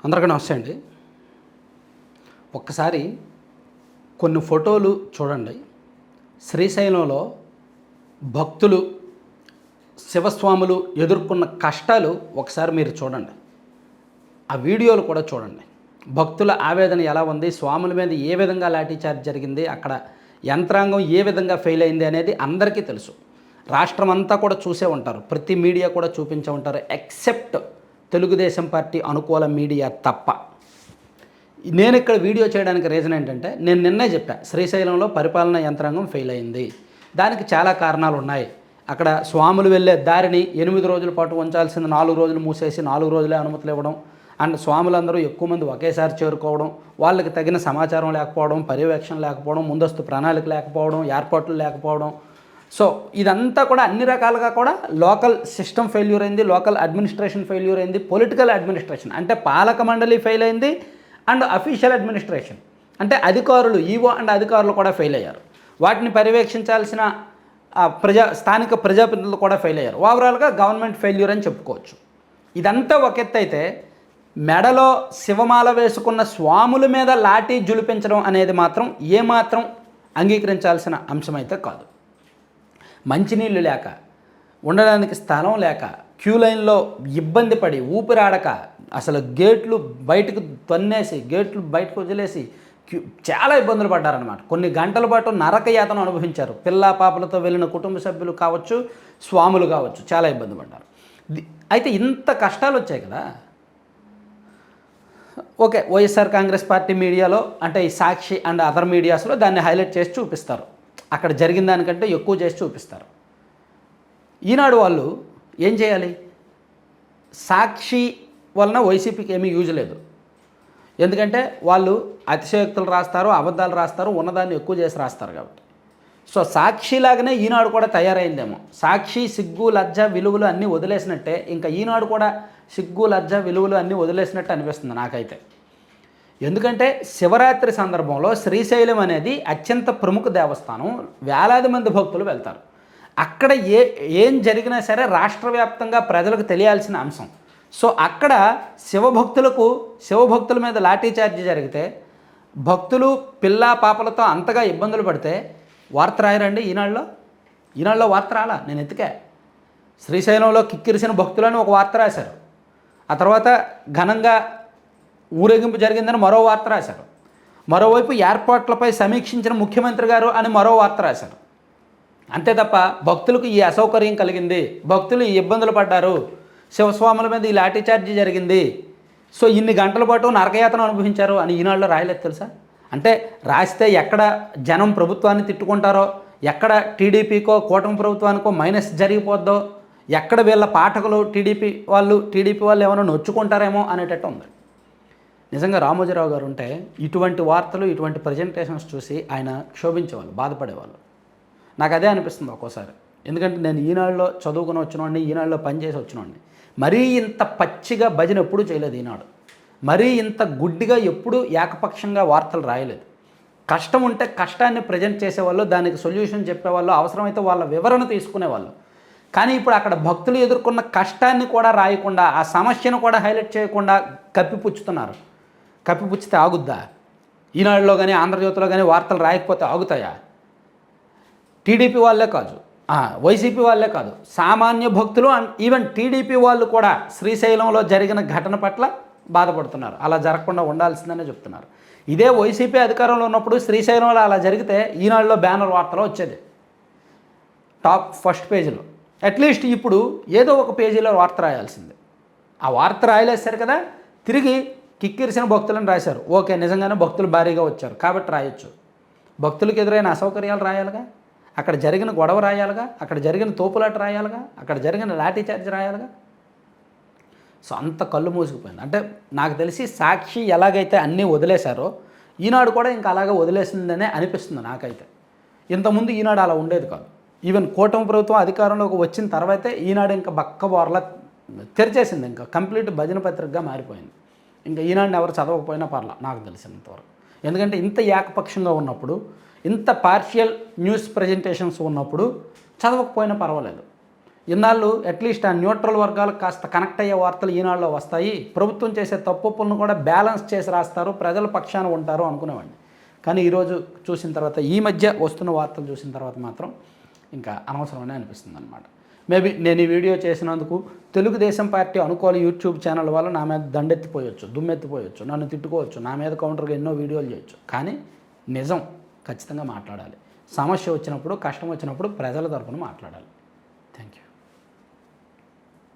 అందరికీ నమస్తే అండి. ఒక్కసారి కొన్ని ఫోటోలు చూడండి. శ్రీశైలంలో భక్తులు, శివస్వాములు ఎదుర్కొన్న కష్టాలు ఒకసారి మీరు చూడండి. ఆ వీడియోలు కూడా చూడండి. భక్తుల ఆవేదన ఎలా ఉంది, స్వాముల మీద ఏ విధంగా లాఠీచార్జ్ జరిగింది, అక్కడ యంత్రాంగం ఏ విధంగా ఫెయిల్ అయింది అనేది అందరికీ తెలుసు. రాష్ట్రం అంతా కూడా చూసే ఉంటారు, ప్రతి మీడియా కూడా చూపించే ఉంటారు, ఎక్సెప్ట్ తెలుగుదేశం పార్టీ అనుకూల మీడియా తప్ప. నేను ఇక్కడ వీడియో చేయడానికి రీజన్ ఏంటంటే, నేను నిన్నే చెప్పా, శ్రీశైలంలో పరిపాలనా యంత్రాంగం ఫెయిల్ అయింది. దానికి చాలా కారణాలు ఉన్నాయి. అక్కడ స్వాములు వెళ్ళే దారిని 8 రోజుల పాటు ఉంచాల్సింది 4 రోజులు మూసేసి 4 రోజులే అనుమతులు ఇవ్వడం, అండ్ స్వాములందరూ ఎక్కువ మంది ఒకేసారి చేరుకోవడం, వాళ్ళకి తగిన సమాచారం లేకపోవడం, పర్యవేక్షణ లేకపోవడం, ముందస్తు ప్రణాళిక లేకపోవడం, ఏర్పాట్లు లేకపోవడం. సో ఇదంతా కూడా అన్ని రకాలుగా కూడా లోకల్ సిస్టమ్ ఫెయిల్యూర్ అయింది, లోకల్ అడ్మినిస్ట్రేషన్ ఫెయిల్యూర్ అయింది, పొలిటికల్ అడ్మినిస్ట్రేషన్ అంటే పాలక మండలి ఫెయిల్ అయింది, అండ్ అఫీషియల్ అడ్మినిస్ట్రేషన్ అంటే అధికారులు, ఈవో అండ్ అధికారులు కూడా ఫెయిల్ అయ్యారు. వాటిని పర్యవేక్షించాల్సిన స్థానిక ప్రజాప్రతినిధులు కూడా ఫెయిల్ అయ్యారు. ఓవరాల్గా గవర్నమెంట్ ఫెయిల్యూర్ అని చెప్పుకోవచ్చు. ఇదంతా ఒక ఎత్తు అయితే, మెడలో శివమాల వేసుకున్న స్వాముల మీద లాఠీ జులిపించడం అనేది మాత్రం ఏమాత్రం అంగీకరించాల్సిన అంశం అయితే కాదు. మంచినీళ్ళు లేక, ఉండడానికి స్థలం లేక, క్యూ లైన్లో ఇబ్బంది పడి, ఊపిరాడక, అసలు గేట్లు బయటకు తన్నేసి, గేట్లు బయటకు వదిలేసి చాలా ఇబ్బందులు పడ్డారనమాట. కొన్ని గంటల పాటు నరక యాతన అనుభవించారు. పిల్ల పాపలతో వెళ్ళిన కుటుంబ సభ్యులు కావచ్చు, స్వాములు కావచ్చు, చాలా ఇబ్బంది పడ్డారు. అయితే ఇంత కష్టాలు వచ్చాయి కదా. ఓకే, వైఎస్ఆర్ కాంగ్రెస్ పార్టీ మీడియాలో అంటే ఈ సాక్షి అండ్ అదర్ మీడియాస్లో దాన్ని హైలైట్ చేసి చూపిస్తారు, అక్కడ జరిగిన దానికంటే ఎక్కువ చేసి చూపిస్తారు. ఈనాడు వాళ్ళు ఏం చేయాలి? సాక్షి వలన వైసీపీకి ఏమీ యూజ్ లేదు. ఎందుకంటే వాళ్ళు అతిశయోక్తులు రాస్తారు, అబద్ధాలు రాస్తారు, ఉన్నదాన్ని ఎక్కువ చేసి రాస్తారు కాబట్టి. సో సాక్షిలాగానే ఈనాడు కూడా తయారైందేమో. సాక్షి సిగ్గు లజ్జ విలువలు అన్నీ వదిలేసినట్టే ఇంకా ఈనాడు కూడా సిగ్గు లజ్జ విలువలు అన్నీ వదిలేసినట్టు అనిపిస్తుంది నాకైతే. ఎందుకంటే శివరాత్రి సందర్భంలో శ్రీశైలం అనేది అత్యంత ప్రముఖ దేవస్థానం, వేలాది మంది భక్తులు వెళ్తారు. అక్కడ ఏం జరిగినా సరే రాష్ట్ర వ్యాప్తంగా ప్రజలకు తెలియాల్సిన అంశం. సో అక్కడ శివభక్తుల మీద లాఠీచార్జీ జరిగితే, భక్తులు పిల్ల పాపలతో అంతగా ఇబ్బందులు పడితే వార్త రాయరండి ఈనాడులో వార్త రాలా. నేను ఎత్తికా, శ్రీశైలంలో కిక్కిరిసిన భక్తులని ఒక వార్త రాశారు. ఆ తర్వాత ఘనంగా ఊరేగింపు జరిగిందని మరో వార్త రాశారు. మరోవైపు ఏర్పాట్లపై సమీక్షించిన ముఖ్యమంత్రి గారు అని మరో వార్త రాశారు. అంతే తప్ప భక్తులకు ఈ అసౌకర్యం కలిగింది, భక్తులు ఈ ఇబ్బందులు పడ్డారు, శివస్వాముల మీద ఈ లాఠీచార్జీ జరిగింది, సో ఇన్ని గంటల పాటు నరకయాతన అనుభవించారు అని ఈనాడులో రాయలేదు తెలుసా. అంటే రాస్తే ఎక్కడ జనం ప్రభుత్వాన్ని తిట్టుకుంటారో, ఎక్కడ టీడీపీకో కూటమి ప్రభుత్వానికో మైనస్ జరిగిపోద్దో, ఎక్కడ వీళ్ళ పాఠకులు టీడీపీ వాళ్ళు ఏమైనా నొచ్చుకుంటారేమో అనేటట్టు ఉంది. నిజంగా రామోజీరావు గారు ఉంటే ఇటువంటి వార్తలు, ఇటువంటి ప్రజెంటేషన్స్ చూసి ఆయన క్షోభించేవాళ్ళు, బాధపడేవాళ్ళు. నాకు అదే అనిపిస్తుంది ఒక్కోసారి. ఎందుకంటే నేను ఈనాడులో చదువుకుని వచ్చినవాడిని, ఈనాడులో పనిచేసి వచ్చినవాడిని. మరీ ఇంత పచ్చిగా భజన ఎప్పుడూ చేయలేదు ఈనాడు. మరీ ఇంత గుడ్డిగా ఎప్పుడూ ఏకపక్షంగా వార్తలు రాయలేదు. కష్టం ఉంటే కష్టాన్ని ప్రజెంట్ చేసేవాళ్ళు, దానికి సొల్యూషన్ చెప్పేవాళ్ళు, అవసరమైతే వాళ్ళ వివరణ తీసుకునేవాళ్ళు. కానీ ఇప్పుడు అక్కడ భక్తులు ఎదుర్కొన్న కష్టాన్ని కూడా రాయకుండా, ఆ సమస్యను కూడా హైలైట్ చేయకుండా కప్పిపుచ్చుతున్నారు. కప్పిపుచ్చితే ఆగుద్దా? ఈనాడులో కానీ ఆంధ్రజ్యోతిలో కానీ వార్తలు రాయకపోతే ఆగుతాయా? టీడీపీ వాళ్ళే కాదు, వైసీపీ వాళ్ళే కాదు, సామాన్య భక్తులు అండ్ ఈవెన్ టీడీపీ వాళ్ళు కూడా శ్రీశైలంలో జరిగిన ఘటన పట్ల బాధపడుతున్నారు. అలా జరగకుండా ఉండాల్సిందనే చెప్తున్నారు. ఇదే వైసీపీ అధికారంలో ఉన్నప్పుడు శ్రీశైలంలో అలా జరిగితే ఈనాడులో బ్యానర్ వార్తలో వచ్చేది, టాప్ ఫస్ట్ పేజీలో. అట్లీస్ట్ ఇప్పుడు ఏదో ఒక పేజీలో వార్త రాయాల్సిందే. ఆ వార్త రాయలేస్తారు కదా, తిరిగి కిక్కిరిసిన భక్తులను రాశారు. ఓకే, నిజంగానే భక్తులు భారీగా వచ్చారు కాబట్టి రాయొచ్చు. భక్తులకు ఎదురైన అసౌకర్యాలు రాయాలిగా, అక్కడ జరిగిన గొడవ రాయాలిగా, అక్కడ జరిగిన తోపులాట రాయాలిగా, అక్కడ జరిగిన లాఠీచార్జ్ రాయాలిగా. సో అంత కళ్ళు మూసుకుపోయింది. అంటే నాకు తెలిసి సాక్షి ఎలాగైతే అన్నీ వదిలేశారో ఈనాడు కూడా ఇంకా అలాగే వదిలేసిందనే అనిపిస్తుంది నాకైతే. ఇంతకుముందు ఈనాడు అలా ఉండేది కాదు. ఈవెన్ కూటమి ప్రభుత్వం అధికారంలోకి వచ్చిన తర్వాతే ఈనాడు ఇంకా బక్కబోర్లా తెరిచేసింది, ఇంకా కంప్లీట్ భజన పత్రికగా మారిపోయింది. ఇంకా ఈనాడుని ఎవరు చదవకపోయినా పర్లా నాకు తెలిసినంతవరకు. ఎందుకంటే ఇంత ఏకపక్షంగా ఉన్నప్పుడు, ఇంత పార్షియల్ న్యూస్ ప్రజెంటేషన్స్ ఉన్నప్పుడు చదవకపోయినా పర్వాలేదు. ఇన్నాళ్ళు అట్లీస్ట్ ఆ న్యూట్రల్ వర్గాలకు కాస్త కనెక్ట్ అయ్యే వార్తలు ఈనాడులో వస్తాయి, ప్రభుత్వం చేసే తప్పులను కూడా బ్యాలెన్స్ చేసి రాస్తారు, ప్రజల పక్షాన ఉంటారు అనుకునేవాడిని. కానీ ఈరోజు చూసిన తర్వాత, ఈ మధ్య వస్తున్న వార్తలు చూసిన తర్వాత మాత్రం ఇంకా అనవసరమనే అనిపిస్తుంది అనమాట. మేబీ నేను ఈ వీడియో చేసినందుకు తెలుగుదేశం పార్టీ అనుకూల యూట్యూబ్ ఛానల్ వల్ల నా మీద దండెత్తిపోయొచ్చు, దుమ్మెత్తిపోయొచ్చు, నన్ను తిట్టుకోవచ్చు, నా మీద కౌంటర్గా ఎన్నో వీడియోలు చేయొచ్చు. కానీ నిజం ఖచ్చితంగా మాట్లాడాలి. సమస్య వచ్చినప్పుడు, కష్టం వచ్చినప్పుడు ప్రజల తరపున మాట్లాడాలి.